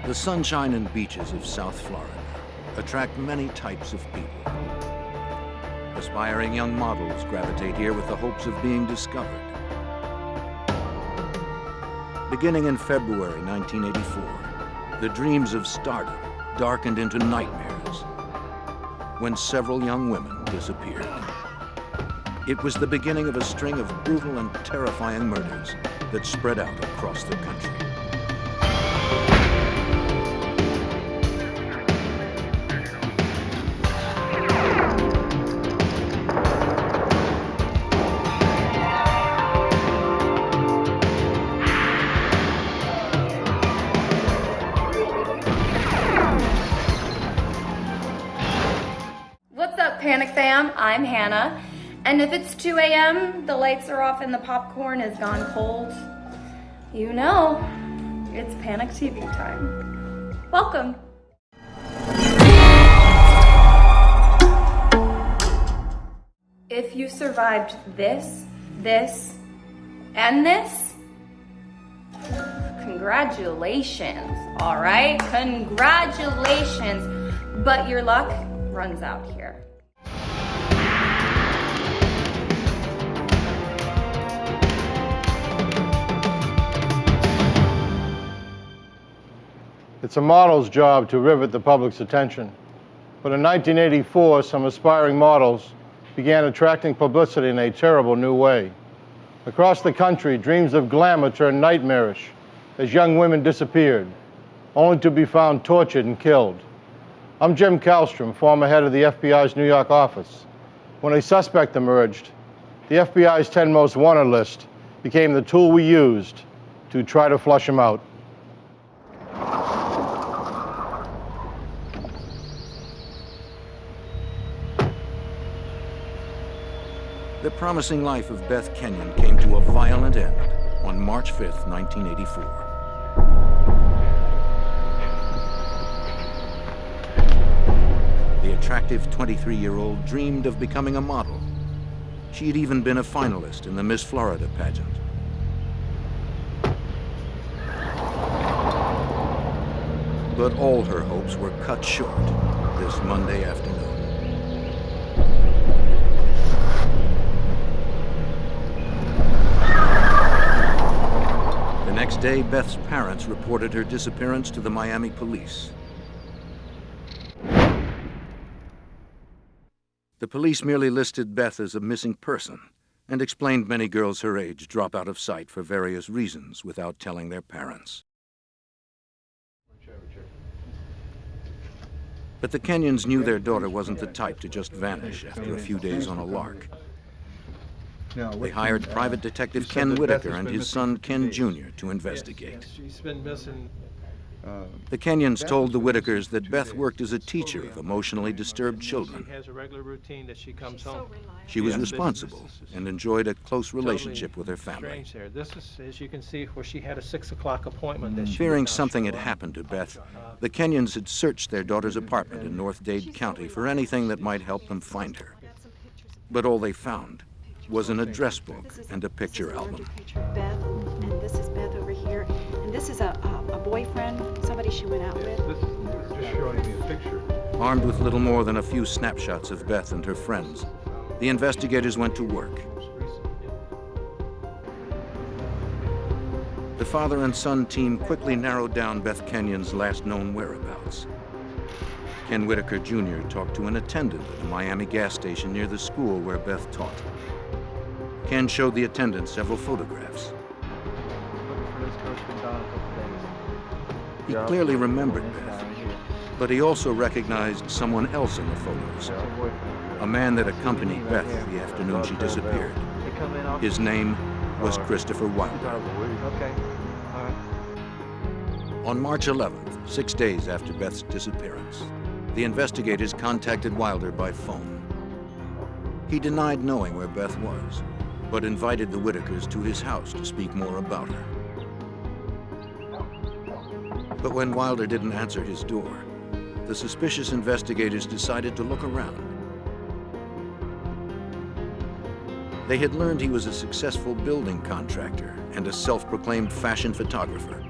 The sunshine and beaches of South Florida attract many types of people. Aspiring young models gravitate here with the hopes of being discovered. Beginning in February 1984, the dreams of stardom darkened into nightmares when several young women disappeared. It was the beginning of a string of brutal and terrifying murders that spread out across the country. What's up, Panic Fam? I'm Hannah. And if it's 2 a.m., the lights are off and the popcorn is gone cold, you know, it's Panic TV time. Welcome. If you survived this, and this, congratulations, all right? Congratulations, but your luck runs out here. It's a model's job to rivet the public's attention. But in 1984, some aspiring models began attracting publicity in a terrible new way. Across the country, dreams of glamour turned nightmarish as young women disappeared, only to be found tortured and killed. I'm 𝐓𝐡𝐞 𝐅𝐁𝐈, former head of the FBI's New York office. When a suspect emerged, the FBI's 10 most wanted list became the tool we used to try to flush him out. The promising life of Bethe Kenyon came to a violent end on March 5th, 1984. The attractive 23-year-old dreamed of becoming a model. She had even been a finalist in the Miss Florida pageant. But all her hopes were cut short this Monday afternoon. The next day, Bethe's parents reported her disappearance to the Miami police. The police merely listed Bethe as a missing person and explained many girls her age drop out of sight for various reasons without telling their parents. But the Kenyons knew their daughter wasn't the type to just vanish after a few days on a lark. They hired private detective Ken Whitaker and his son Ken Jr. to investigate. She's been missing. The Kenyons told the Whitakers that Bethe worked as a teacher of emotionally disturbed children. She has a regular routine that she comes home. She was responsible and enjoyed a close relationship with her family. Strange there. This is, as you can see, where she had a 6 o'clock appointment. That she Fearing did not something show had up. happened to Bethe, the Kenyons had searched their daughter's apartment in North Dade County for anything that might help them find her. But all they found was an address book and a picture album. Picture of Bethe, and this is Bethe over here, and this is a boyfriend, somebody she went out with. This is just showing me a picture. Armed with little more than a few snapshots of Bethe and her friends, the investigators went to work. The father and son team quickly narrowed down Bethe Kenyon's last known whereabouts. Ken Whitaker Jr. talked to an attendant at a Miami gas station near the school where Bethe taught. Ken showed the attendant several photographs. He clearly remembered Bethe, but he also recognized someone else in the photos, a man that accompanied Bethe the afternoon she disappeared. His name was Christopher Wilder. On March 11th, 6 days after Bethe's disappearance, the investigators contacted Wilder by phone. He denied knowing where Bethe was, but invited the Whitakers to his house to speak more about her. But when Wilder didn't answer his door, the suspicious investigators decided to look around. They had learned he was a successful building contractor and a self-proclaimed fashion photographer.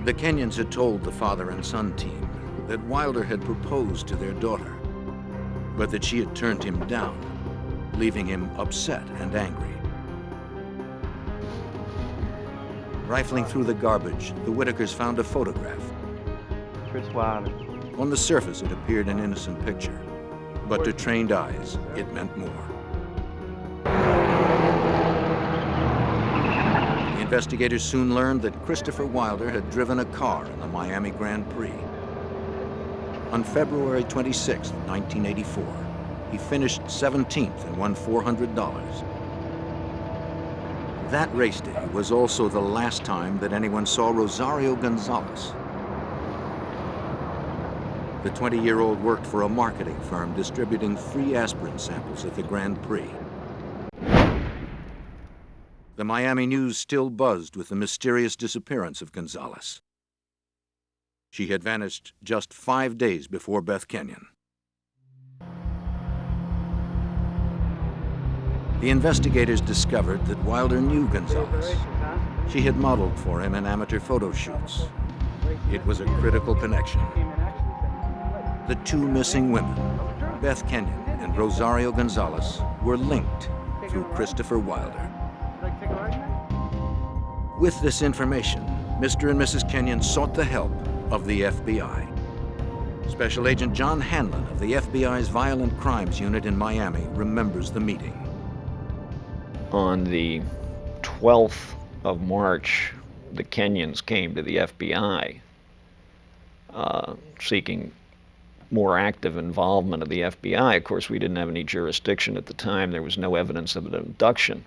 The Kenyans had told the father and son team that Wilder had proposed to their daughter, but that she had turned him down, leaving him upset and angry. Rifling through the garbage, the Whitakers found a photograph. Chris Wilder. On the surface, it appeared an innocent picture, but to trained eyes, it meant more. The investigators soon learned that Christopher Wilder had driven a car in the Miami Grand Prix. On February 26, 1984, he finished 17th and won $400. That race day was also the last time that anyone saw Rosario Gonzalez. The 20-year-old worked for a marketing firm distributing free aspirin samples at the Grand Prix. The Miami news still buzzed with the mysterious disappearance of Gonzalez. She had vanished just 5 days before Beth Kenyon. The investigators discovered that Wilder knew Gonzalez. She had modeled for him in amateur photo shoots. It was a critical connection. The two missing women, Beth Kenyon and Rosario Gonzalez, were linked through Christopher Wilder. With this information, Mr. and Mrs. Kenyon sought the help of the FBI. Special Agent John Hanlon of the FBI's Violent Crimes Unit in Miami remembers the meeting. On the 12th of March, the Kenyons came to the FBI seeking more active involvement of the FBI. Of course, we didn't have any jurisdiction at the time. There was no evidence of an abduction.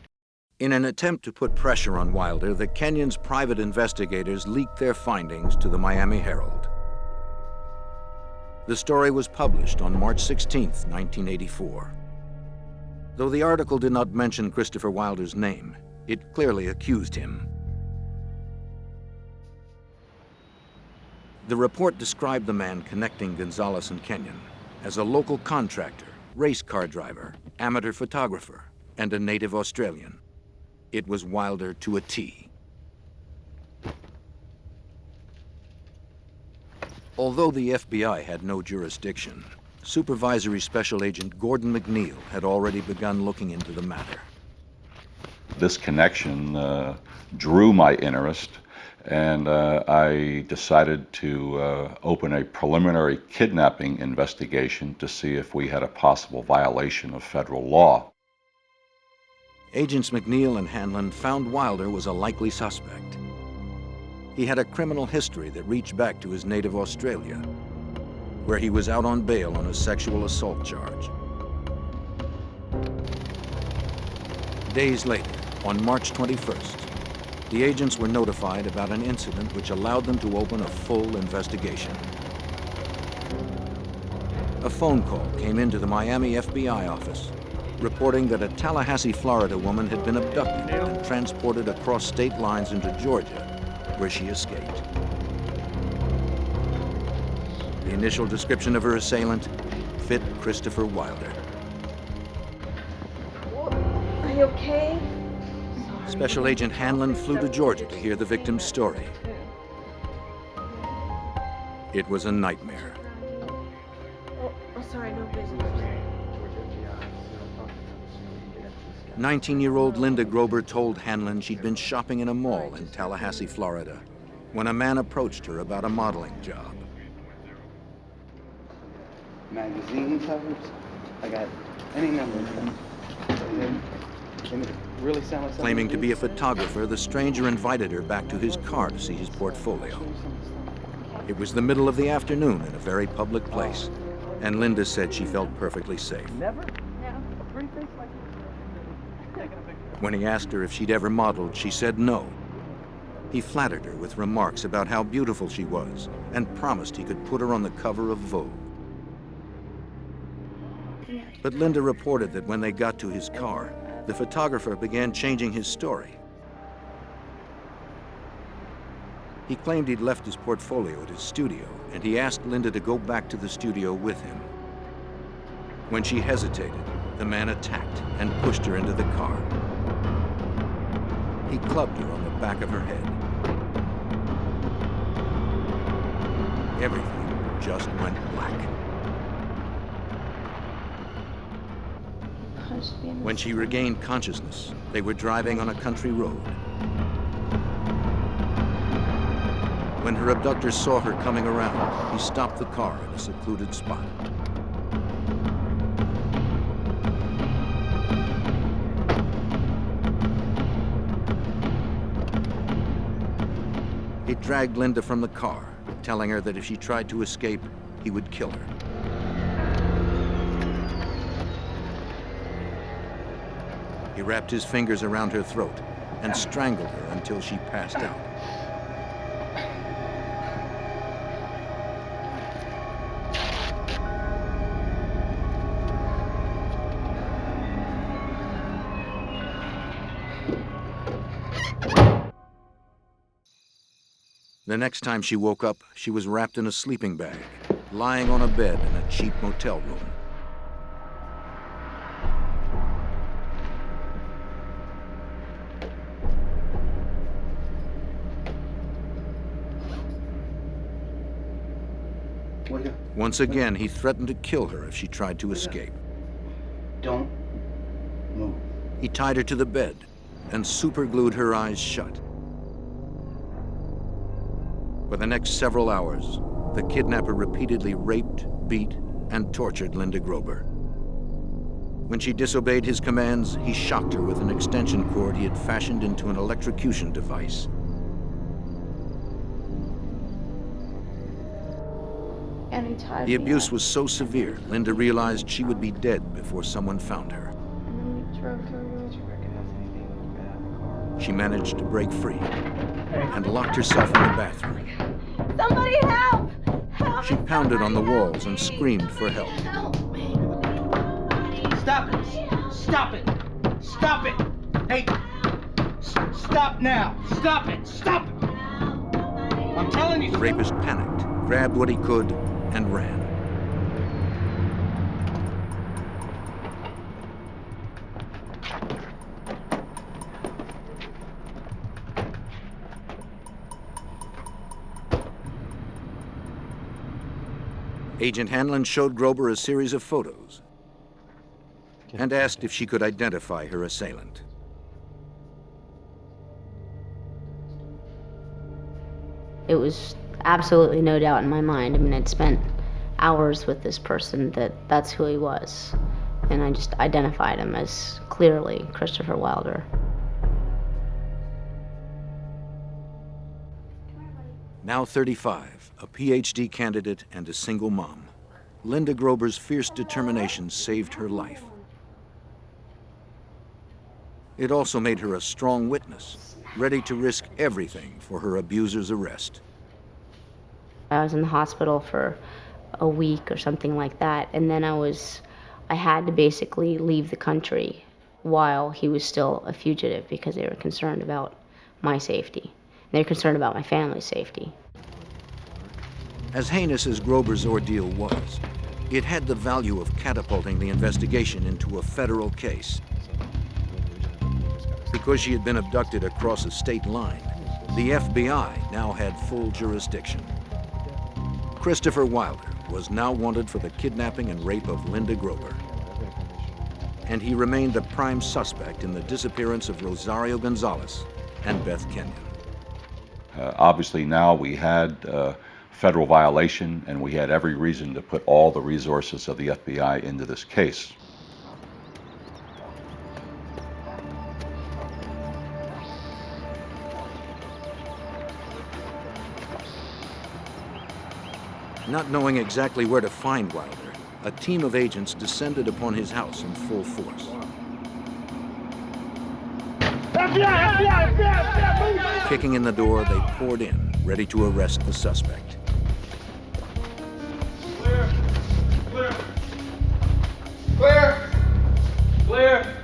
In an attempt to put pressure on Wilder, the Kenyons' private investigators leaked their findings to the Miami Herald. The story was published on March 16, 1984. Though the article did not mention Christopher Wilder's name, it clearly accused him. The report described the man connecting Gonzalez and Kenyon as a local contractor, race car driver, amateur photographer, and a native Australian. It was Wilder to a T. Although the FBI had no jurisdiction, Supervisory Special Agent Gordon McNeil had already begun looking into the matter. This connection drew my interest, and I decided to open a preliminary kidnapping investigation to see if we had a possible violation of federal law. Agents McNeil and Hanlon found Wilder was a likely suspect. He had a criminal history that reached back to his native Australia, where he was out on bail on a sexual assault charge. Days later, on March 21st, the agents were notified about an incident which allowed them to open a full investigation. A phone call came into the Miami FBI office reporting that a Tallahassee, Florida woman had been abducted and transported across state lines into Georgia, where she escaped. The initial description of her assailant fit Christopher Wilder. Are you okay? Special Agent Hanlon flew to Georgia to hear the victim's story. It was a nightmare. Oh, sorry, no business. 19-year-old Linda Grober told Hanlon she'd been shopping in a mall in Tallahassee, Florida, when a man approached her about a modeling job. Magazine covers. I got any number of them. Really sound like Claiming to be a photographer, the stranger invited her back to his car to see his portfolio. It was the middle of the afternoon in a very public place, and Linda said she felt perfectly safe. Never? When he asked her if she'd ever modeled, she said no. He flattered her with remarks about how beautiful she was and promised he could put her on the cover of Vogue. But Linda reported that when they got to his car, the photographer began changing his story. He claimed he'd left his portfolio at his studio, and he asked Linda to go back to the studio with him. When she hesitated, the man attacked and pushed her into the car. He clubbed her on the back of her head. everything just went black. When she regained consciousness, they were driving on a country road. When her abductors saw her coming around, he stopped the car at a secluded spot. He dragged Linda from the car, telling her that if she tried to escape, he would kill her. He wrapped his fingers around her throat and strangled her until she passed out. The next time she woke up, she was wrapped in a sleeping bag, lying on a bed in a cheap motel room. Once again, he threatened to kill her if she tried to escape. Don't move. He tied her to the bed and superglued her eyes shut. For the next several hours, the kidnapper repeatedly raped, beat, and tortured Linda Grober. When she disobeyed his commands, he shocked her with an extension cord he had fashioned into an electrocution device. The abuse was so severe, Linda realized she would be dead before someone found her. She managed to break free and locked herself in the bathroom. Somebody help! Help! She pounded on the walls and screamed for help. Help me! Stop it! Stop it! Stop it! Hey! Stop now! Stop it! Stop it! I'm telling you! The rapist panicked, grabbed what he could, and ran. Agent Hanlon showed Grober a series of photos and asked if she could identify her assailant. It was absolutely no doubt in my mind. I mean, I'd spent hours with this person that's who he was. And I just identified him as clearly Christopher Wilder. Now 35, a PhD candidate and a single mom, Linda Grober's fierce determination saved her life. It also made her a strong witness, ready to risk everything for her abuser's arrest. I was in the hospital for a week or something like that, and then I had to basically leave the country while he was still a fugitive because they were concerned about my safety. They were concerned about my family's safety. As heinous as Grober's ordeal was, it had the value of catapulting the investigation into a federal case. Because she had been abducted across a state line, the FBI now had full jurisdiction. Christopher Wilder was now wanted for the kidnapping and rape of Linda Grober. And he remained the prime suspect in the disappearance of Rosario Gonzalez and Beth Kenyon. Obviously now we had federal violation, and we had every reason to put all the resources of the FBI into this case. Not knowing exactly where to find Wilder, a team of agents descended upon his house in full force. Kicking in the door, they poured in, ready to arrest the suspect. Clear! Clear! Clear! Clear!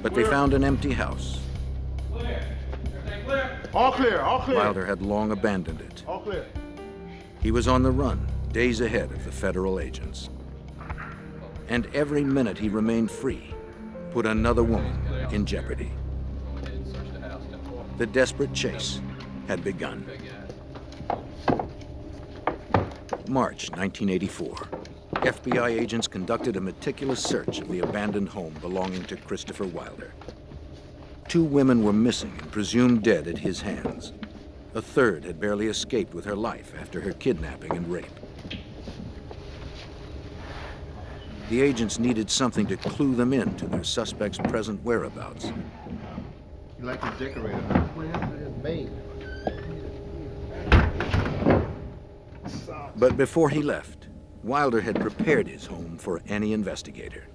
But they found an empty house. Clear! Everything clear? All clear, all clear. Wilder had long abandoned it. All clear. He was on the run, days ahead of the federal agents. And every minute he remained free put another woman in jeopardy. The desperate chase had begun. March 1984. FBI agents conducted a meticulous search of the abandoned home belonging to Christopher Wilder. 2 women were missing and presumed dead at his hands. A third had barely escaped with her life after her kidnapping and rape. The agents needed something to clue them in to their suspect's present whereabouts. You like to decorate it? It's made. But before he left, Wilder had prepared his home for any investigator.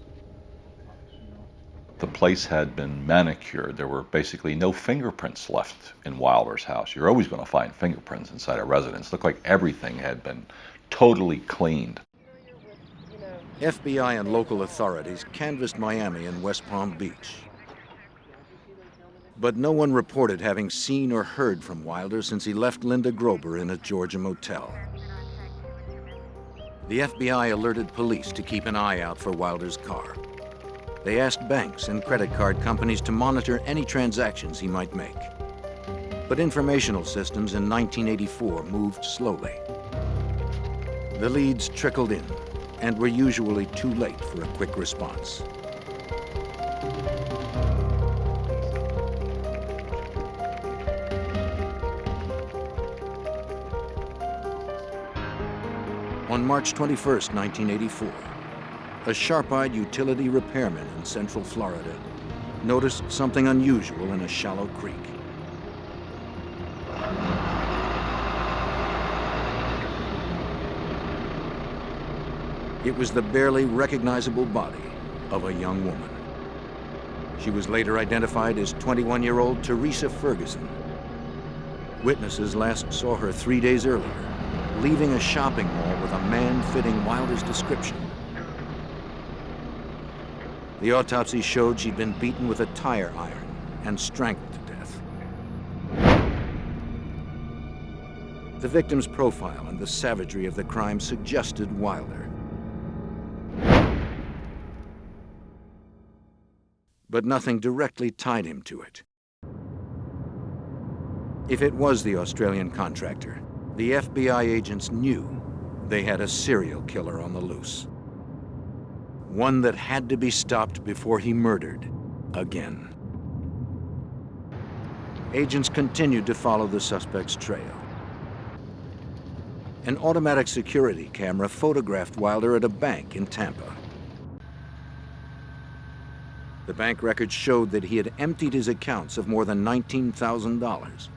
The place had been manicured. There were basically no fingerprints left in Wilder's house. You're always going to find fingerprints inside a residence. It looked like everything had been totally cleaned. FBI and local authorities canvassed Miami and West Palm Beach. But no one reported having seen or heard from Wilder since he left Linda Grober in a Georgia motel. The FBI alerted police to keep an eye out for Wilder's car. They asked banks and credit card companies to monitor any transactions he might make. But informational systems in 1984 moved slowly. The leads trickled in and were usually too late for a quick response. On March 21, 1984, a sharp-eyed utility repairman in Central Florida noticed something unusual in a shallow creek. It was the barely recognizable body of a young woman. She was later identified as 21-year-old Teresa Ferguson. Witnesses last saw her 3 days earlier, leaving a shopping mall with a man fitting Wilder's description. The autopsy showed she'd been beaten with a tire iron and strangled to death. The victim's profile and the savagery of the crime suggested Wilder. But nothing directly tied him to it. If it was the Australian contractor, the FBI agents knew they had a serial killer on the loose. One that had to be stopped before he murdered again. Agents continued to follow the suspect's trail. An automatic security camera photographed Wilder at a bank in Tampa. The bank records showed that he had emptied his accounts of more than $19,000.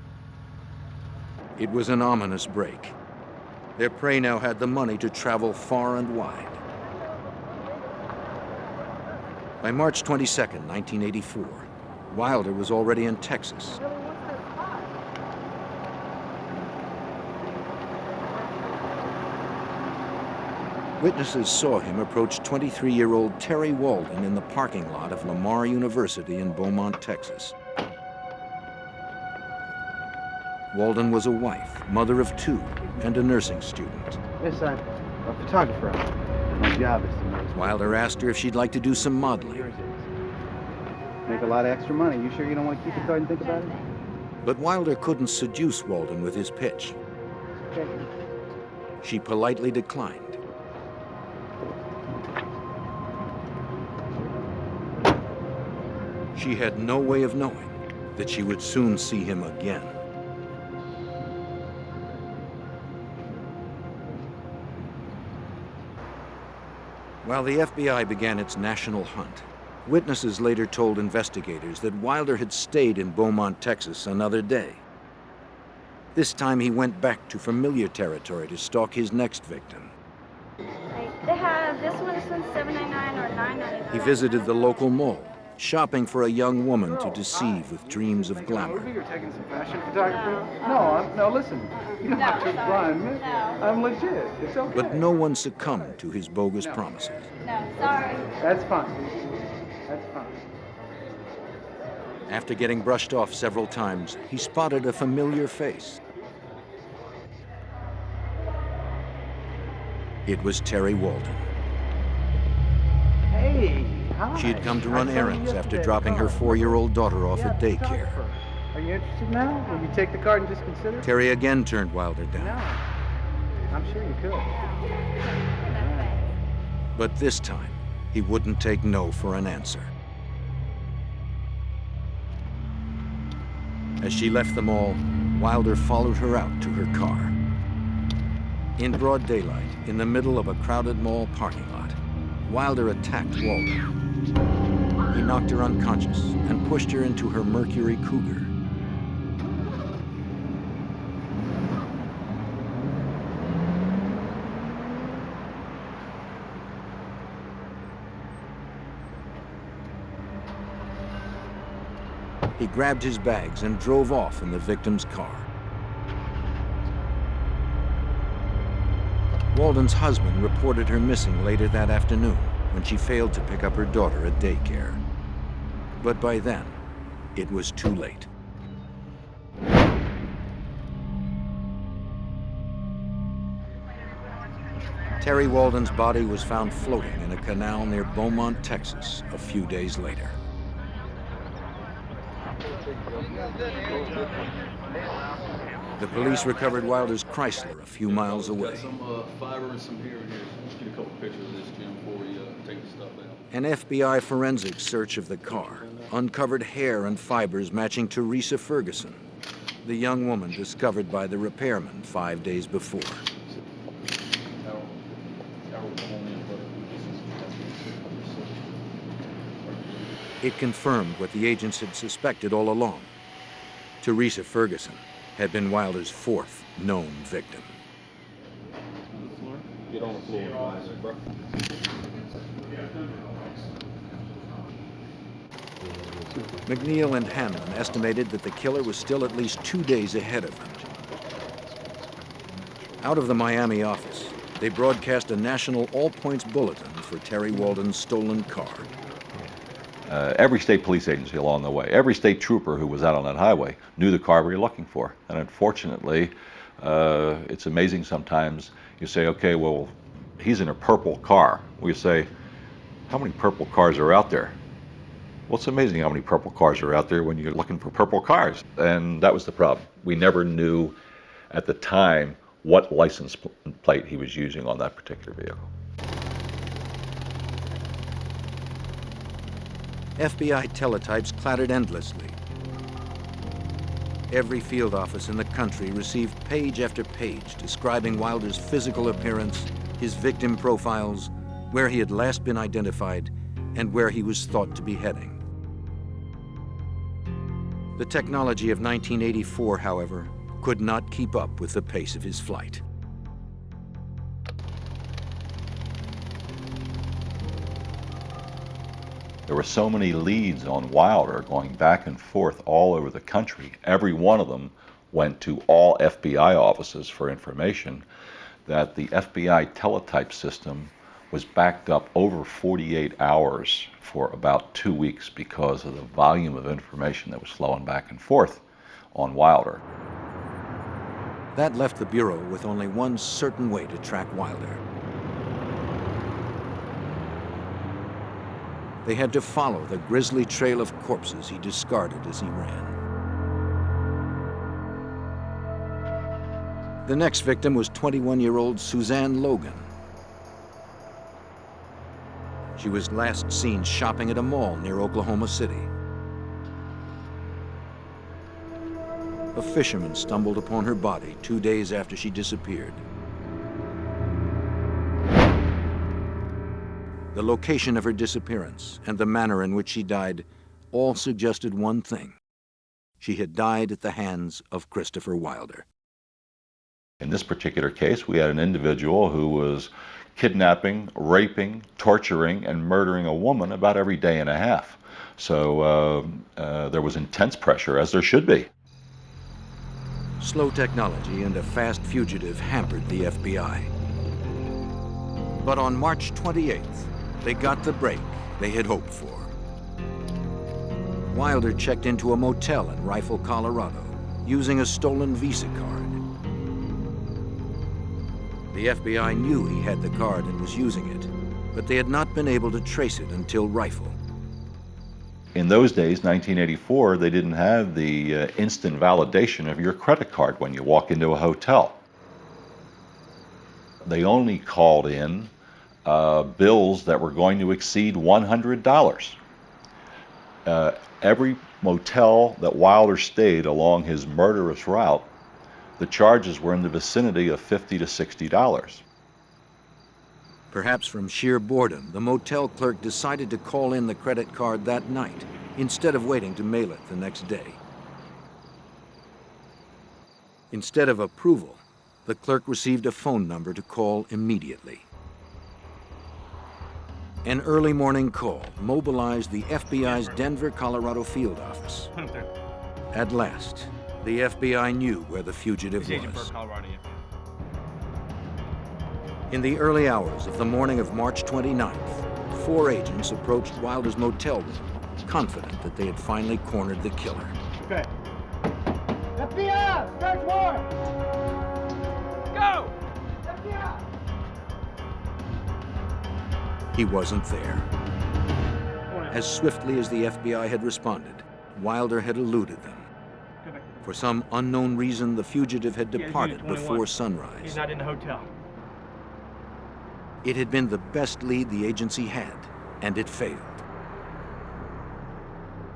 It was an ominous break. Their prey now had the money to travel far and wide. By March 22, 1984, Wilder was already in Texas. Witnesses saw him approach 23-year-old Terry Walden in the parking lot of Lamar University in Beaumont, Texas. Walden was a wife, mother of 2, and a nursing student. Yes, I'm a photographer. My job is to make... Wilder asked her if she'd like to do some modeling. Make a lot of extra money. You sure you don't want to keep the card and think about it? But Wilder couldn't seduce Walden with his pitch. Okay. She politely declined. She had no way of knowing that she would soon see him again. While the FBI began its national hunt, witnesses later told investigators that Wilder had stayed in Beaumont, Texas another day. This time he went back to familiar territory to stalk his next victim. They have this one's $7.99 or $9.99. He visited the local mall, shopping for a young woman to deceive with dreams of glamour. You're taking some fashion photography? No, listen. You don't have to blind me. I'm legit. It's okay. But no one succumbed to his bogus promises. No, sorry. That's fine. That's fine. After getting brushed off several times, he spotted a familiar face. It was Terry Walden. Hey, hi. She had come to run errands after dropping her 4-year-old daughter off at daycare. Are you interested now? Will you take the card and just consider? Terry again turned Wilder down. No. I'm sure you could. But this time, he wouldn't take no for an answer. As she left the mall, Wilder followed her out to her car. In broad daylight, in the middle of a crowded mall parking lot, Wilder attacked Walden. He knocked her unconscious and pushed her into her Mercury Cougar. He grabbed his bags and drove off in the victim's car. Walden's husband reported her missing later that afternoon when she failed to pick up her daughter at daycare. But by then, it was too late. Terry Walden's body was found floating in a canal near Beaumont, Texas, a few days later. The police recovered Wilder's Chrysler a few miles away. Some fiber and some here and here. Just get a couple pictures of this, Jim, before we take the stuff out. An FBI forensic search of the car uncovered hair and fibers matching Teresa Ferguson, the young woman discovered by the repairman 5 days before. It confirmed what the agents had suspected all along. Teresa Ferguson had been Wilder's fourth known victim. Get on the floor, bro. McNeil and Hanlon estimated that the killer was still at least 2 days ahead of them. Out of the Miami office, they broadcast a national all-points bulletin for Terry Walden's stolen car. Every state police agency along the way, every state trooper who was out on that highway knew the car we were looking for. And unfortunately, it's amazing sometimes you say, okay, well, he's in a purple car. We say, how many purple cars are out there? Well, it's amazing how many purple cars are out there when you're looking for purple cars. And that was the problem. We never knew at the time what license plate he was using on that particular vehicle. FBI teletypes clattered endlessly. Every field office in the country received page after page describing Wilder's physical appearance, his victim profiles, where he had last been identified, and where he was thought to be heading. The technology of 1984, however, could not keep up with the pace of his flight. There were so many leads on Wilder going back and forth all over the country. Every one of them went to all FBI offices for information, that the FBI teletype system was backed up over 48 hours for about 2 weeks because of the volume of information that was flowing back and forth on Wilder. That left the Bureau with only one certain way to track Wilder. They had to follow the grisly trail of corpses he discarded as he ran. The next victim was 21-year-old Suzanne Logan. She was last seen shopping at a mall near Oklahoma City. A fisherman stumbled upon her body 2 days after she disappeared. The location of her disappearance and the manner in which she died all suggested one thing. She had died at the hands of Christopher Wilder. In this particular case, we had an individual who was kidnapping, raping, torturing, and murdering a woman about every day and a half. So there was intense pressure, as there should be. Slow technology and a fast fugitive hampered the FBI. But on March 28th, they got the break they had hoped for. Wilder checked into a motel in Rifle, Colorado, using a stolen Visa card. The FBI knew he had the card and was using it, but they had not been able to trace it until Rifle. In those days, 1984, they didn't have the instant validation of your credit card when you walk into a hotel. they only called in bills that were going to exceed $100. Every motel that Wilder stayed along his murderous route, the charges were in the vicinity of $50 to $60. Perhaps from sheer boredom, the motel clerk decided to call in the credit card that night, instead of waiting to mail it the next day. Instead of approval, the clerk received a phone number to call immediately. An early morning call mobilized the FBI's Denver, Colorado field office. At last, the FBI knew where the fugitive was. In the early hours of the morning of March 29th, 4 agents approached Wilder's motel room, confident that they had finally cornered the killer. Okay. FBI! Search warrant! Go! FBI! He wasn't there. As swiftly as the FBI had responded, Wilder had eluded them. For some unknown reason, the fugitive had departed before sunrise. He's not in the hotel. It had been the best lead the agency had, and it failed.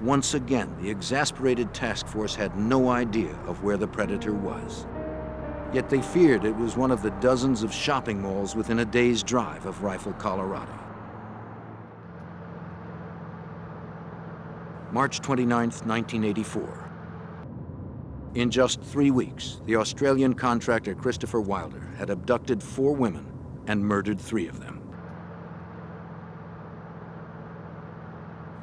Once again, the exasperated task force had no idea of where the predator was. Yet they feared it was one of the dozens of shopping malls within a day's drive of Rifle, Colorado. March 29th, 1984. In just 3 weeks, the Australian contractor Christopher Wilder had abducted 4 women and murdered 3 of them.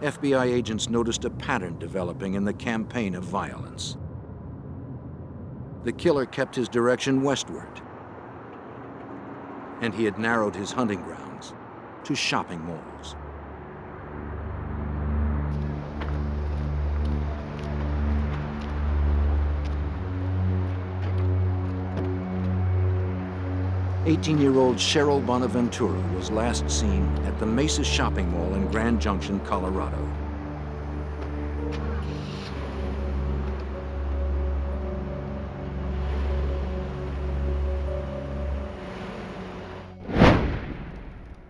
FBI agents noticed a pattern developing in the campaign of violence. The killer kept his direction westward, and he had narrowed his hunting grounds to shopping malls. "18-year-old Cheryl Bonaventura was last seen at the Mesa Shopping Mall in Grand Junction, Colorado.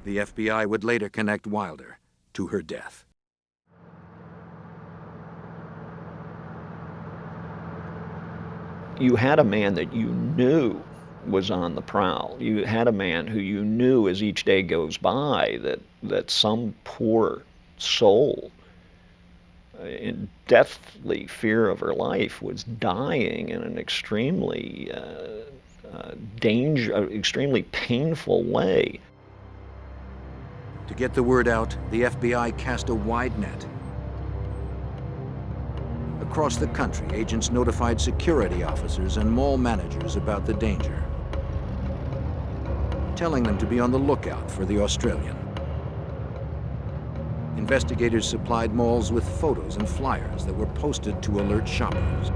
The FBI would later connect Wilder to her death. You had a man that you knew was on the prowl. You had a man who you knew as each day goes by that some poor soul in deathly fear of her life was dying in an extremely extremely painful way. To get the word out, the FBI cast a wide net. Across the country, agents notified security officers and mall managers about the danger, telling them to be on the lookout for the Australian. Investigators supplied malls with photos and flyers that were posted to alert shoppers.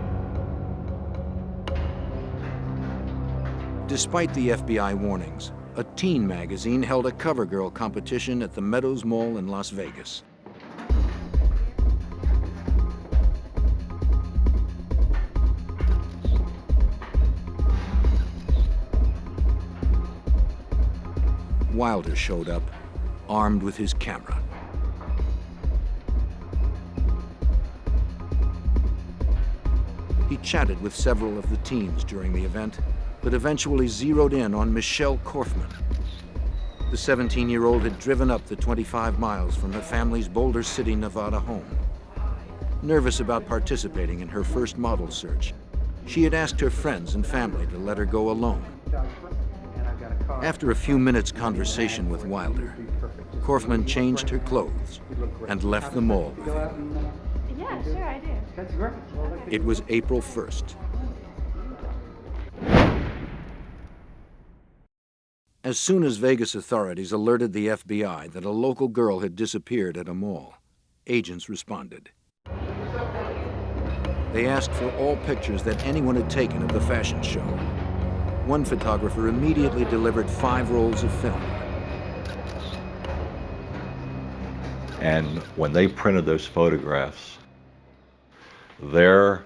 Despite the FBI warnings, a teen magazine held a cover girl competition at the Meadows Mall in Las Vegas. Wilder showed up, armed with his camera. He chatted with several of the teens during the event, but eventually zeroed in on Michelle Korfman. The 17-year-old had driven up the 25 miles from her family's Boulder City, Nevada home. Nervous about participating in her first model search, she had asked her friends and family to let her go alone. After a few minutes' conversation with Wilder, Korfman changed her clothes and left the mall with him. Yeah, sure, I do. That's great. It was April 1st. As soon as Vegas authorities alerted the FBI that a local girl had disappeared at a mall, agents responded. They asked for all pictures that anyone had taken of the fashion show. One photographer immediately delivered 5 rolls of film. And when they printed those photographs, there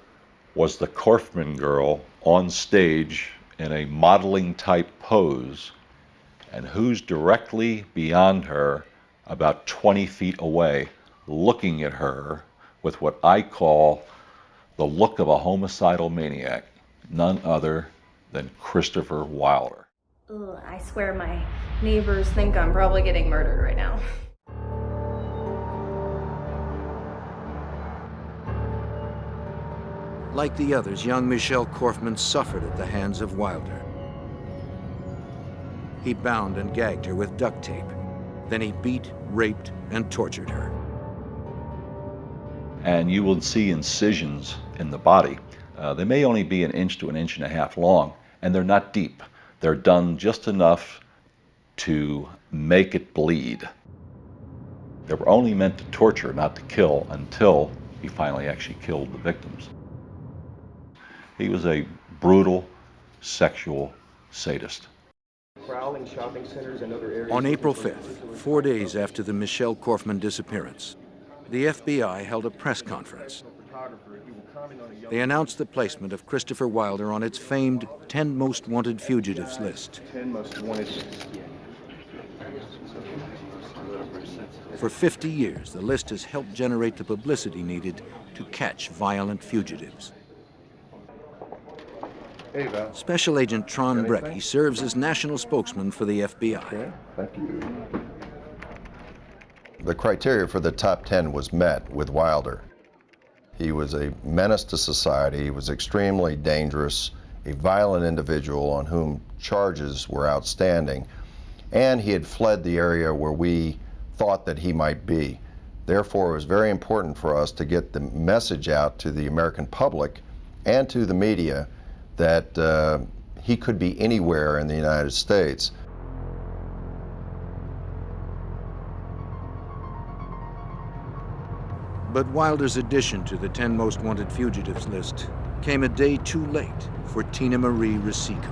was the Korfman girl on stage in a modeling type pose and who's directly beyond her, about 20 feet away, looking at her with what I call the look of a homicidal maniac, none other than Christopher Wilder. Ugh, I swear my neighbors think I'm probably getting murdered right now. Like the others, young Michelle Korfman suffered at the hands of Wilder. He bound and gagged her with duct tape. Then he beat, raped, and tortured her. And you will see incisions in the body. They may only be 1 inch to 1.5 inches long, and they're not deep. They're done just enough to make it bleed. They were only meant to torture, not to kill, until he finally actually killed the victims. He was a brutal sexual sadist. Prowling shopping centers and other areas. On April 5th, 4 days after the Michelle Korfman disappearance, the FBI held a press conference. They announced the placement of Christopher Wilder on its famed 10 Most Wanted Fugitives list. 10 most wanted. For 50 years, the list has helped generate the publicity needed to catch violent fugitives. Hey, Val. Special Agent Tron Brecky serves as national spokesman for the FBI. Okay, thank you. The criteria for the top 10 was met with Wilder. He was a menace to society, he was extremely dangerous, a violent individual on whom charges were outstanding, and he had fled the area where we thought that he might be. Therefore, it was very important for us to get the message out to the American public and to the media that he could be anywhere in the United States. But Wilder's addition to the 10 Most Wanted Fugitives list came a day too late for Tina Marie Rosico.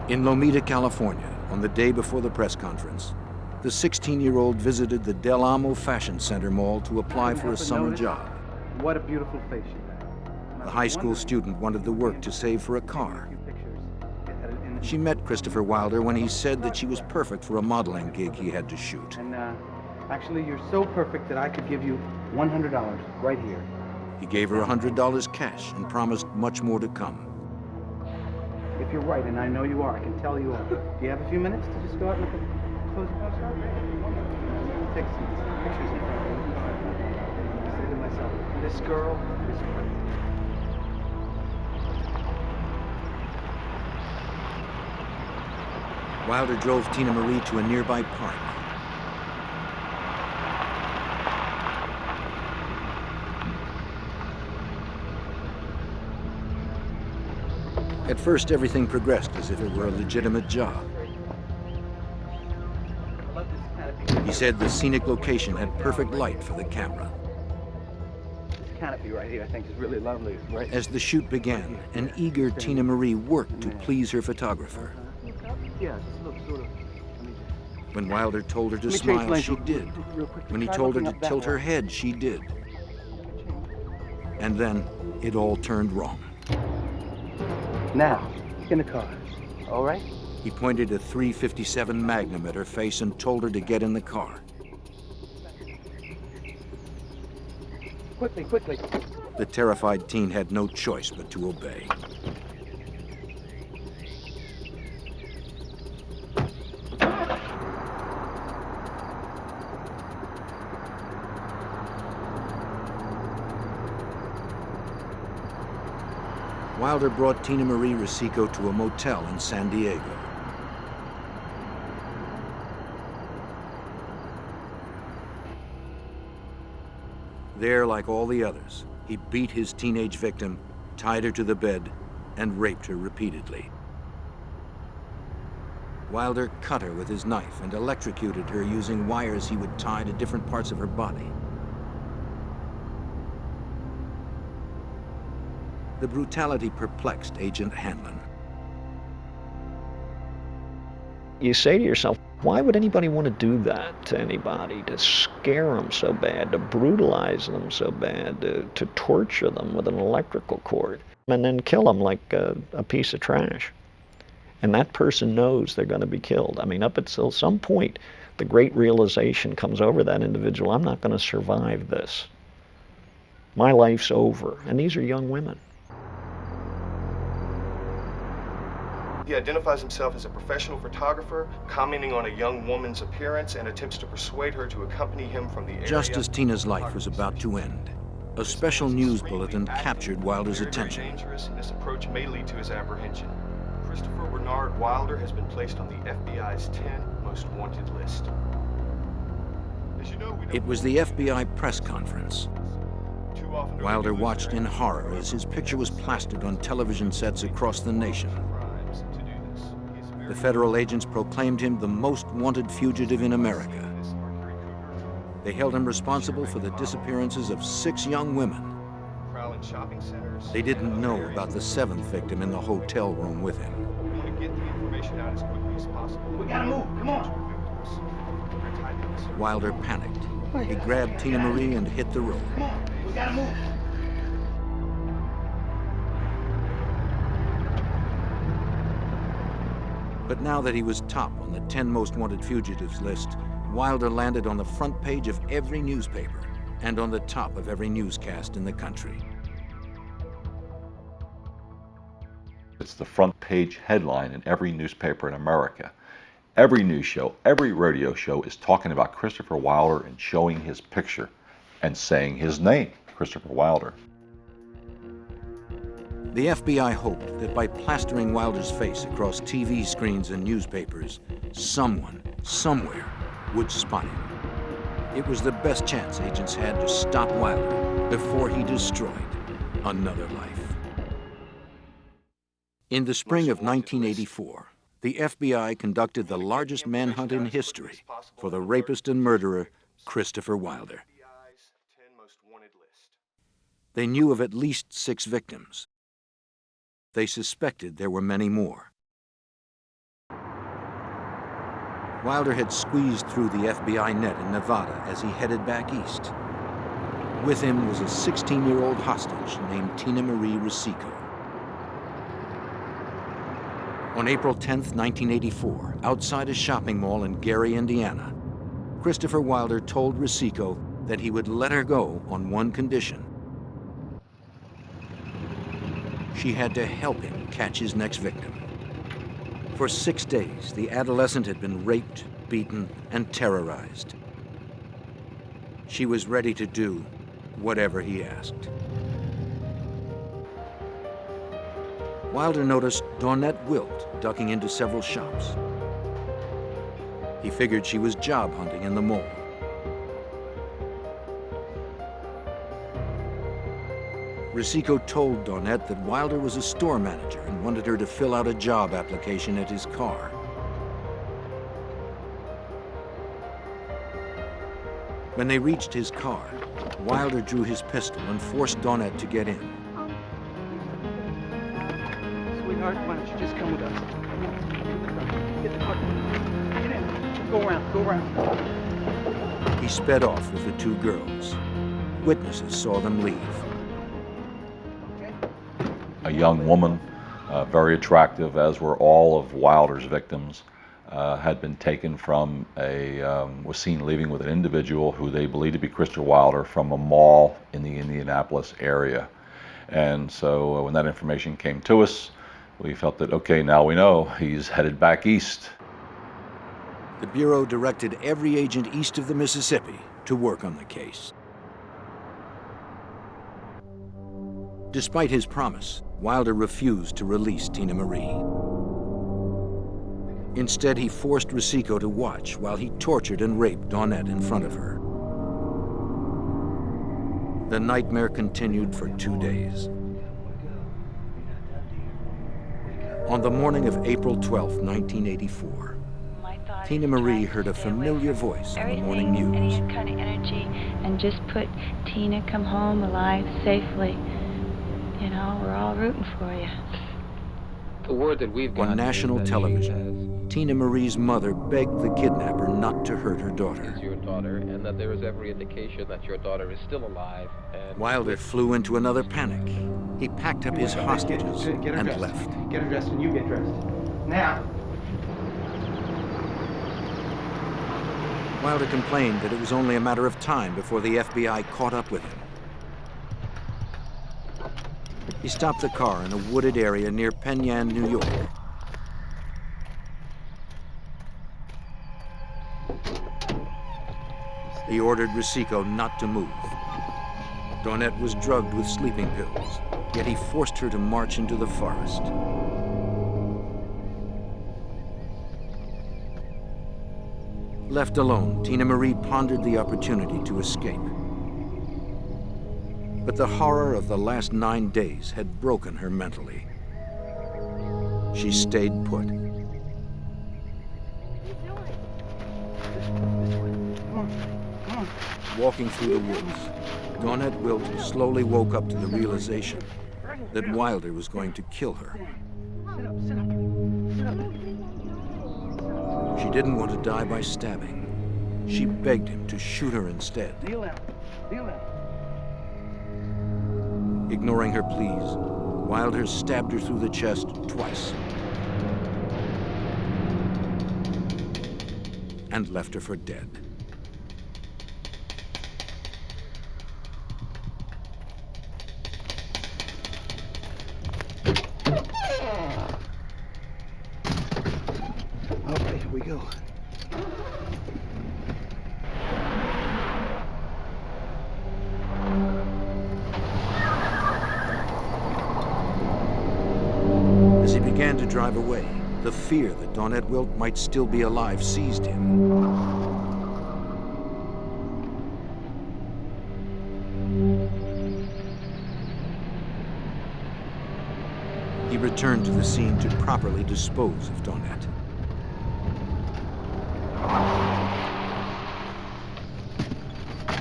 In Lomita, California, on the day before the press conference, the 16-year-old visited the Del Amo Fashion Center Mall to apply for a summer job. What a beautiful face you have. The high school student wanted the work to save for a car. She met Christopher Wilder when he said that she was perfect for a modeling gig he had to shoot. And actually, you're so perfect that I could give you $100 right here. He gave her $100 cash and promised much more to come. If you're right, and I know you are, I can tell you are. Do you have a few minutes to just go out and look at clothes and shop? Take some pictures in front of you. I say to myself, this girl is perfect. Wilder drove Tina Marie to a nearby park. At first, everything progressed as if it were a legitimate job. He said the scenic location had perfect light for the camera. This canopy right here, I think, is really lovely. Right? As the shoot began, an eager Tina Marie worked to please her photographer. Yeah, just look sort of. When Wilder told her to smile, she did. When he told her to tilt her head, she did. And then it all turned wrong. Now, get in the car, all right? He pointed a .357 Magnum at her face and told her to get in the car. Quickly, quickly. The terrified teen had no choice but to obey. Wilder brought Tina Marie Rosico to a motel in San Diego. There, like all the others, he beat his teenage victim, tied her to the bed, and raped her repeatedly. Wilder cut her with his knife and electrocuted her using wires he would tie to different parts of her body. The brutality perplexed Agent Hanlon. You say to yourself, why would anybody want to do that to anybody, to scare them so bad, to brutalize them so bad, to torture them with an electrical cord, and then kill them like a piece of trash? And that person knows they're going to be killed. I mean, up until some point, the great realization comes over that individual, I'm not going to survive this. My life's over. And these are young women. He identifies himself as a professional photographer, commenting on a young woman's appearance and attempts to persuade her to accompany him from the area. Just as Tina's life was about to end, a special news bulletin captured Wilder's attention. Dangerous, and this approach may lead to his apprehension. Christopher Bernard Wilder has been placed on the FBI's 10 most wanted list. As you know, It was the FBI press conference. Wilder watched in horror as his picture was plastered on television sets across the nation. The federal agents proclaimed him the most wanted fugitive in America. They held him responsible for the disappearances of 6 young women. They didn't know about the 7th victim in the hotel room with him. We want to get the information out as quickly as possible. We gotta move, come on. Wilder panicked. He grabbed Tina Marie and hit the road. Come on, we gotta move. But now that he was top on the 10 most wanted fugitives list, Wilder landed on the front page of every newspaper and on the top of every newscast in the country. It's the front page headline in every newspaper in America. Every news show, every radio show is talking about Christopher Wilder and showing his picture and saying his name, Christopher Wilder. The FBI hoped that by plastering Wilder's face across TV screens and newspapers, someone, somewhere, would spot him. It was the best chance agents had to stop Wilder before he destroyed another life. In the spring of 1984, the FBI conducted the largest manhunt in history for the rapist and murderer, Christopher Wilder. They knew of at least 6 victims. They suspected there were many more. Wilder had squeezed through the FBI net in Nevada as he headed back east. With him was a 16-year-old hostage named Tina Marie 𝐓𝐴. On April 10, 1984, outside a shopping mall in Gary, Indiana, Christopher Wilder told 𝐓𝐴 that he would let her go on one condition. She had to help him catch his next victim. For 6 days, the adolescent had been raped, beaten, and terrorized. She was ready to do whatever he asked. Wilder noticed 𝙭Wilt ducking into several shops. He figured she was job hunting in the mall. 𝐓𝐴 told 𝙭that Wilder was a store manager and wanted her to fill out a job application at his car. When they reached his car, Wilder drew his pistol and forced 𝙭to get in. Sweetheart, why don't you just come with us? Come on, get the car. Get in. Go around. He sped off with the 2 girls. Witnesses saw them leave. A young woman, very attractive, as were all of Wilder's victims, had been taken from was seen leaving with an individual who they believed to be Christopher Wilder from a mall in the Indianapolis area. And so when that information came to us, we felt that, okay, now we know he's headed back east. The Bureau directed every agent east of the Mississippi to work on the case. Despite his promise, Wilder refused to release Tina Marie. Instead, he forced 𝐓𝐴 to watch while he tortured and raped 𝙭in front of her. The nightmare continued for 2 days. On the morning of April 12, 1984, Tina Marie heard a familiar voice on the morning news. Any kind of energy, and just put Tina come home alive safely. You know, we're all rooting for you. The word that we've got on national television, Tina Marie's mother begged the kidnapper not to hurt her daughter. Your daughter, and that there is every indication that your daughter is still alive. And Wilder flew into another panic. He packed up his hostages and left. Get her dressed and you get dressed. Now. Wilder complained that it was only a matter of time before the FBI caught up with him. He stopped the car in a wooded area near Penn Yan, New York. He ordered 𝐓𝐡𝐞 not to move. 𝙁𝙁 was drugged with sleeping pills, yet he forced her to march into the forest. Left alone, Tina Marie pondered the opportunity to escape. But the horror of the last 9 days had broken her mentally. She stayed put. Walking through the woods, 𝙁𝙁 slowly woke up to the realization that Wilder was going to kill her. She didn't want to die by stabbing. She begged him to shoot her instead. Ignoring her pleas, Wilder stabbed her through the chest twice and left her for dead. Okay, here we go. As he began to drive away, the fear that 𝙁𝙁 might still be alive seized him. He returned to the scene to properly dispose of 𝙁𝙁.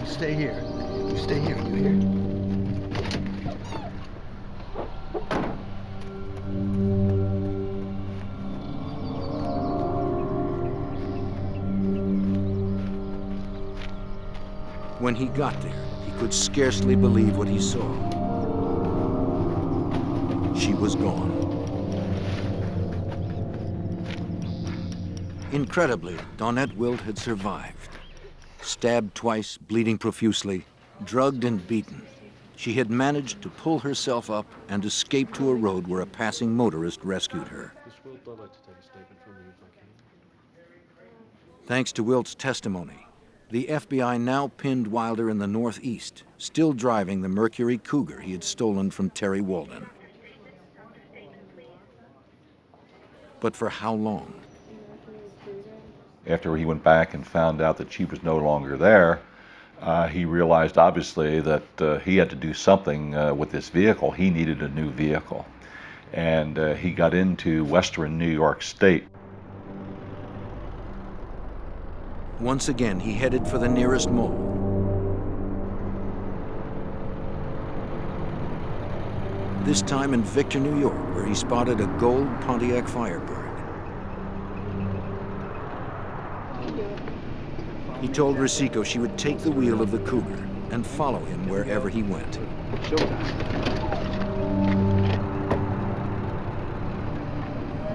You stay here. You stay here, you hear? When he got there, he could scarcely believe what he saw. She was gone. Incredibly, 𝙁𝙁 had survived. Stabbed twice, bleeding profusely, drugged and beaten, she had managed to pull herself up and escape to a road where a passing motorist rescued her. Thanks to 𝐓𝐡𝐞's testimony, the FBI now pinned Wilder in the Northeast, still driving the Mercury Cougar he had stolen from Terry Walden. But for how long? After he went back and found out that she was no longer there, he realized obviously that he had to do something with this vehicle. He needed a new vehicle. And he got into western New York State. Once again, he headed for the nearest mall. This time in Victor, New York, where he spotted a gold Pontiac Firebird. He told 𝐓𝐡𝐞 she would take the wheel of the Cougar and follow him wherever he went.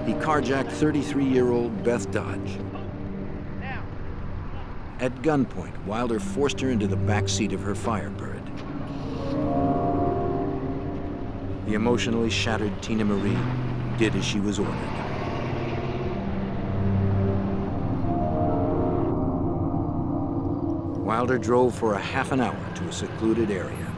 He carjacked 33-year-old Bethe Dodge. At gunpoint, Wilder forced her into the back seat of her Firebird. The emotionally shattered Tina Marie did as she was ordered. Wilder drove for a half an hour to a secluded area.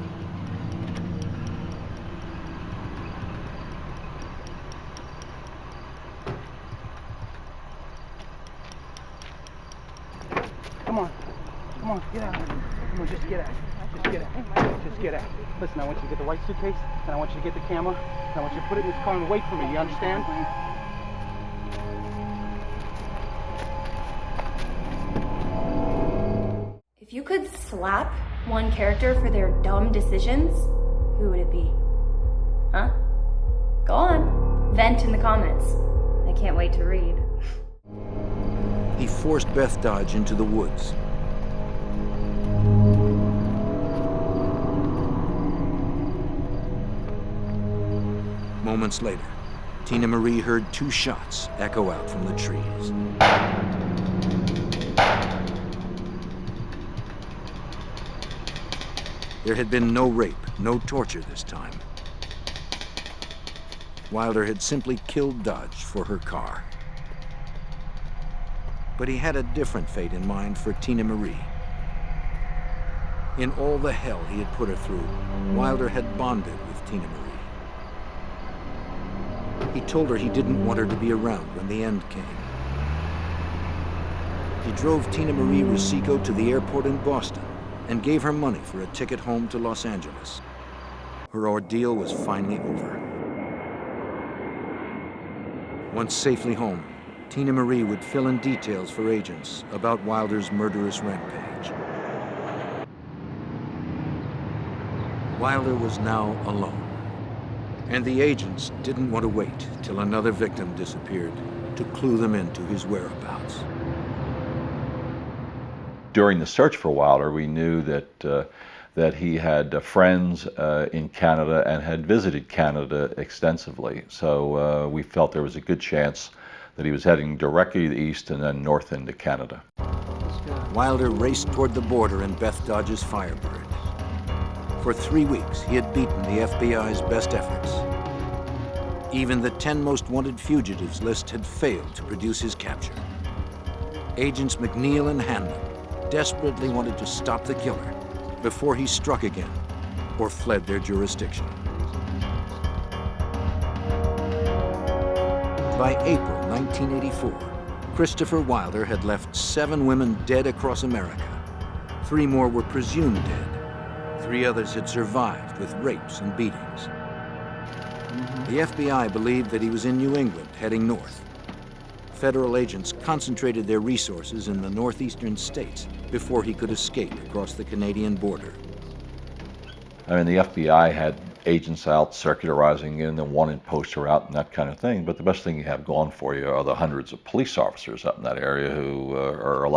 Come on, get out. Come on, just get out. Just get out. Just get out. Listen, I want you to get the white suitcase, and I want you to get the camera, and I want you to put it in this car and wait for me, you understand? If you could slap one character for their dumb decisions, who would it be? Huh? Go on. Vent in the comments. I can't wait to read. He forced Bethe Dodge into the woods. Moments later, Tina Marie heard 2 shots echo out from the trees. There had been no rape, no torture this time. Wilder had simply killed Dodge for her car. But he had a different fate in mind for Tina Marie. In all the hell he had put her through, Wilder had bonded with Tina Marie. He told her he didn't want her to be around when the end came. He drove Tina Marie Rosico to the airport in Boston and gave her money for a ticket home to Los Angeles. Her ordeal was finally over. Once safely home, Tina Marie would fill in details for agents about Wilder's murderous rampage. Wilder was now alone, and the agents didn't want to wait till another victim disappeared to clue them into his whereabouts. During the search for Wilder, we knew that he had friends in Canada and had visited Canada extensively. So we felt there was a good chance that he was heading directly east and then north into Canada. Wilder raced toward the border in Beth Dodge's Firebird. For 3 weeks, he had beaten the FBI's best efforts. Even the 10 most wanted fugitives list had failed to produce his capture. Agents McNeil and Hanlon desperately wanted to stop the killer before he struck again or fled their jurisdiction. By April 1984, Christopher Wilder had left 7 women dead across America. 3 more were presumed dead. 3 others had survived with rapes and beatings. The FBI believed that he was in New England, heading north. Federal agents concentrated their resources in the northeastern states before he could escape across the Canadian border. I mean, the FBI had agents out circularizing in, the wanted poster out and that kind of thing, but the best thing you have going for you are the hundreds of police officers up in that area who are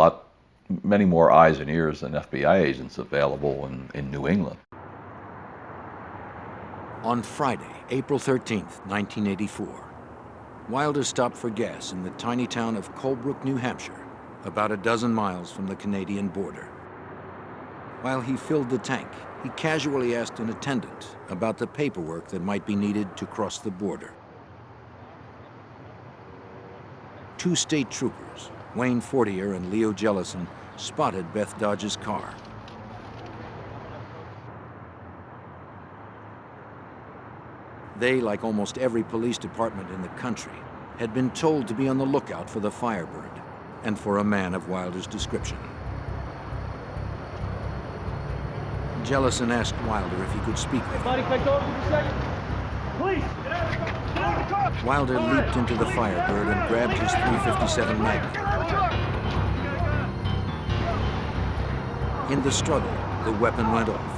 many more eyes and ears than FBI agents available in New England. On Friday, April 13th, 1984, Wilder stopped for gas in the tiny town of Colebrook, New Hampshire, about a dozen miles from the Canadian border. While he filled the tank, he casually asked an attendant about the paperwork that might be needed to cross the border. 2 state troopers, Wayne Fortier and Leo Jellison, spotted Beth Dodge's car. They, like almost every police department in the country, had been told to be on the lookout for the Firebird and for a man of Wilder's description. Jellison asked Wilder if he could speak with him. Please, get out of the car! Wilder leaped into the Firebird and grabbed his .357 Magnum. In the struggle, the weapon went off.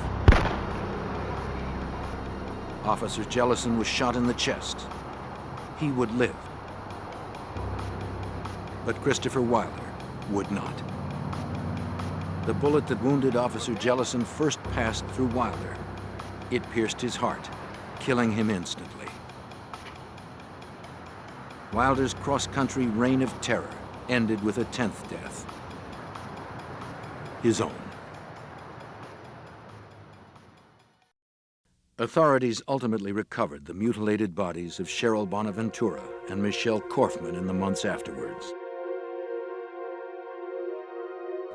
Officer Jellison was shot in the chest. He would live. But Christopher Wilder would not. The bullet that wounded Officer Jellison first passed through Wilder. It pierced his heart, killing him instantly. Wilder's cross-country reign of terror ended with a 10th death. His own. Authorities ultimately recovered the mutilated bodies of Cheryl Bonaventura and Michelle Korfman in the months afterwards.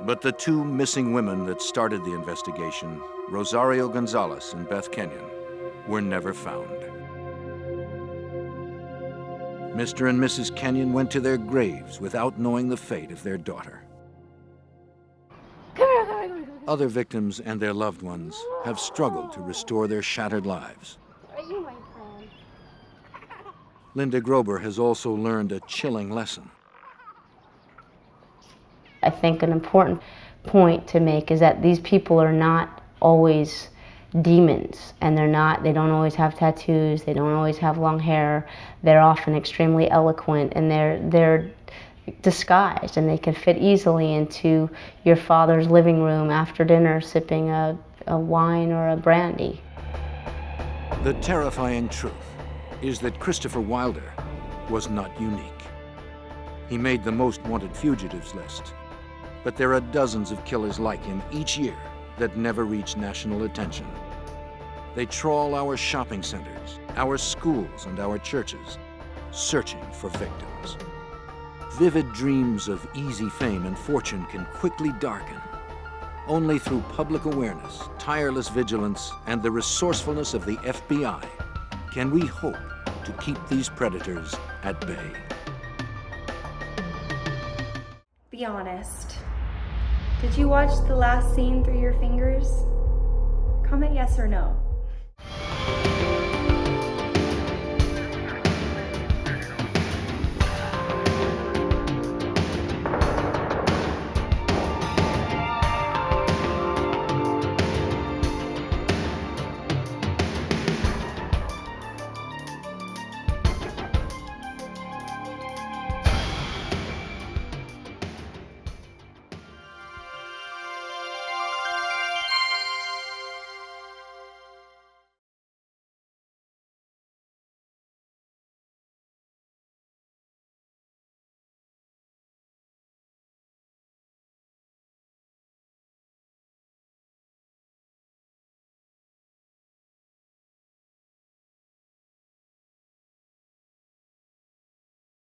But the 2 missing women that started the investigation, Rosario Gonzalez and Beth Kenyon, were never found. Mr. and Mrs. Kenyon went to their graves without knowing the fate of their daughter. Other victims and their loved ones have struggled to restore their shattered lives. Linda Grober has also learned a chilling lesson. I think an important point to make is that these people are not always demons, and they don't always have tattoos, they don't always have long hair. They're often extremely eloquent, and they're disguised, and they can fit easily into your father's living room after dinner sipping a wine or a brandy. The terrifying truth is that Christopher Wilder was not unique. He made the most wanted fugitives list, but there are dozens of killers like him each year that never reach national attention. They trawl our shopping centers, our schools, and our churches, searching for victims. Vivid dreams of easy fame and fortune can quickly darken. Only through public awareness, tireless vigilance, and the resourcefulness of the FBI can we hope to keep these predators at bay. Be honest. Did you watch the last scene through your fingers? Comment yes or no.